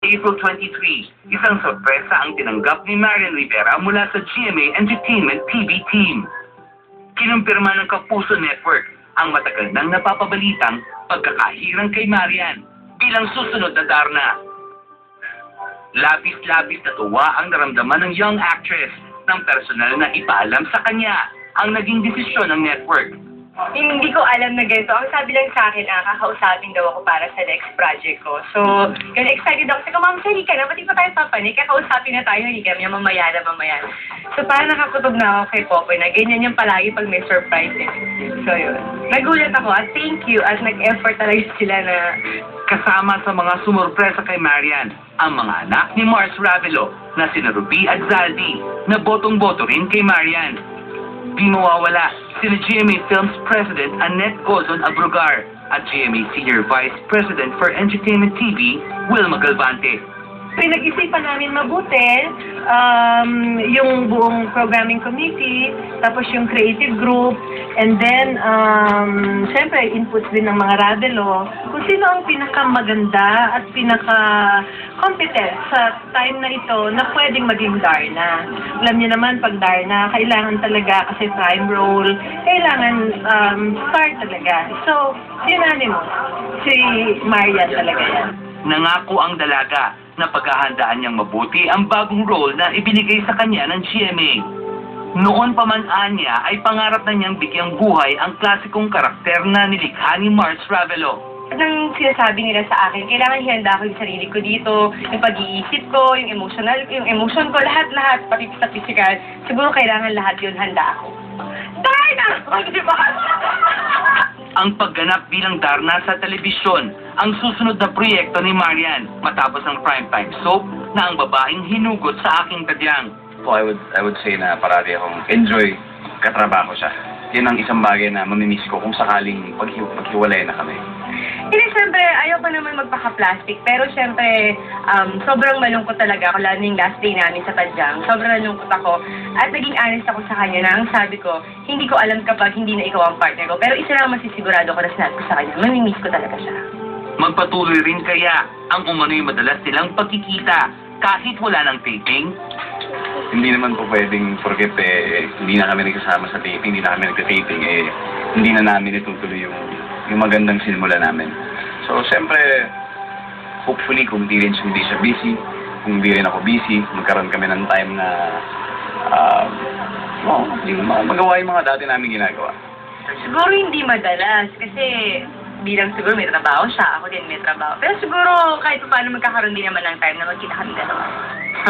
April 23, isang sorpresa ang tinanggap ni Marian Rivera mula sa GMA Entertainment TV team. Kinumpirma ng Kapuso Network ang matagal nang napapabalitang pagkakahirang kay Marian bilang susunod na Darna. Labis-labis na tuwa ang naramdaman ng young actress nang personal na ipaalam sa kanya ang naging desisyon ng network. Hindi ko alam na ganito. Ang sabi lang sa akin, kakausapin daw ako para sa next project ko. So, kaya excited ako. Sabi ko, Ma'am, hindi ka na. Pati pa tayo papanik. Kakausapin na tayo. Hindi kami mamaya na. So, parang nakakutob na ako kay Popoy na ganyan yung palagi pag may surprise. So, yun. Nagulat ako at thank you at nag-effort talaga sila na... Kasama sa mga sumurpresa kay Marian, ang mga anak ni Mars Ravelo na sina Ruby at Zaldi na botong-boto rin kay Marian. Di mawawala sina GMA Films President Annette Gozon Abrugar at GMA Senior Vice President for Entertainment TV, Wilma Galvante. Pinag-isipan namin mabuti yung buong programming committee, tapos yung creative group, and then, syempre, inputs din ng mga Ravelo, kung sino ang pinakamaganda at pinaka-competent sa time na ito na pwedeng maging Darna. Alam niyo naman, pag Darna, kailangan talaga, kasi prime role, kailangan star talaga. So, unanimous, si Marian talaga yan. Nangako ang dalaga na paghahandaan niyang mabuti ang bagong role na ibinigay sa kanya ng GMA. Noon pa man niya ay pangarap na niyang bigyang buhay ang klasikong karakter na nilikha ni Mars Ravelo. Nang sinasabi nila sa akin, kailangan ihanda ko yung sarili ko dito, yung pag-iisip ko, yung emotion ko, lahat, pati sa physical. Siguro kailangan lahat yun handa ako. Darna! Di ba? Ang pagganap bilang Darna sa telebisyon ang susunod na proyekto ni Marian matapos ang primetime soap na ang babaeng hinugot sa aking tadyang. So I would say na parati akong enjoy katrabaho siya. Yan ang isang bagay na mamimiss ko kung sakaling maghiwalay na kami. Hindi, siyempre, ayoko naman magpaka-plastic, pero siyempre, sobrang malungkot talaga ako, lalo yung last day namin sa Tadyang. Sobrang nalungkot ako, at naging honest ako sa kanya na ang sabi ko, hindi ko alam kapag hindi na ikaw ang partner ko, pero isa lang masisigurado ko na sinabi ko sa kanya, mamimiss ko talaga siya. Magpatuloy rin kaya ang umano'y madalas nilang pagkikita kahit wala ng taping? Hindi naman po pwedeng forget hindi na kami nagkasama sa taping, hindi na kami nagka-taping, hindi na namin itutuloy yung magandang sinimula namin. So, siyempre, hopefully, kung hindi siya busy, kung hindi rin ako busy, magkaroon kami ng time na magawa yung mga dati namin ginagawa. Siguro hindi madalas, kasi bilang siguro may trabaho siya, ako din may trabaho. Pero siguro kahit paano magkakaroon din naman ng time na magkita kami dalawa.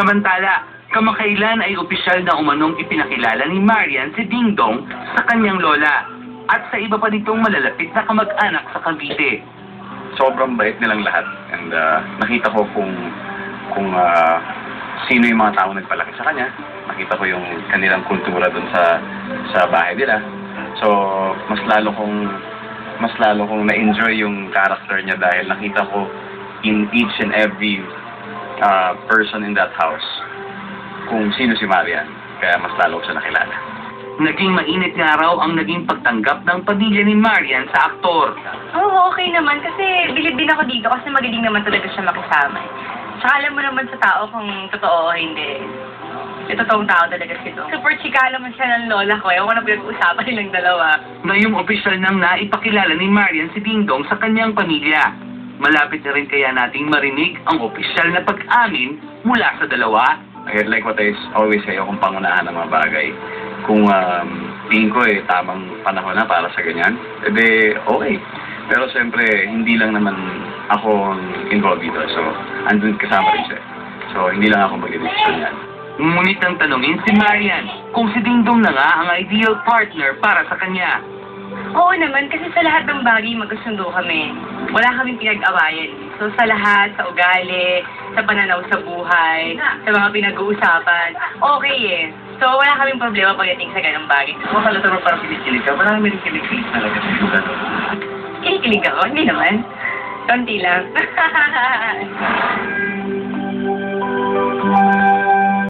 Samantala, kamakailan ay opisyal na umanong ipinakilala ni Marian si Ding Dong sa kanyang lola at sa iba pa nitong malalapit na kamag-anak sa Cavite. Sobrang bait nilang lahat. And nakita ko kung sino yung mga tao nagpalaki sa kanya. Nakita ko yung kanilang kultura dun sa bahay nila. So, mas lalo kong na-enjoy yung character niya dahil nakita ko in each and every person in that house kung sino si Marian. Kaya mas lalo ko siya nakilala. Naging mainit nga raw ang naging pagtanggap ng pamilya ni Marian sa aktor. Oo, okay naman. Kasi bilib din ako dito kasi magaling naman talaga siya makisama. Saka alam mo naman sa tao kung totoo o hindi. Totoong tao talaga si Dong. Super chika naman siya ng lola ko. Ewan ko na pinag-uusapan nilang dalawa. Ngayong opisyal nang naipakilala ni Marian si Ding Dong sa kanyang pamilya. Malapit na rin kaya nating marinig ang opisyal na pag-amin mula sa dalawa. Like what I always say, akong pangunahan ng mga bagay. Kung tingin ko tamang panahon na para sa ganyan, okay. Pero siyempre, hindi lang naman ako involved dito. So, andun kasama rin siya. So, hindi lang ako mag-decision yan. Ngunit ang tanungin si Marian kung si Ding Dong na nga ang ideal partner para sa kanya. Oo naman, kasi sa lahat ng bagay magkasundo kami. Wala kaming pinag-awayan. So sa lahat, sa ugali, sa pananaw sa buhay, sa mga pinag-uusapan, okay eh. So wala kaming problema pagdating sa ganang bagay. Makalata mo parang kinikilig ka, marami rin kinikilig talaga sa sugat. Kinikilig ako? Hindi naman. Konti lang.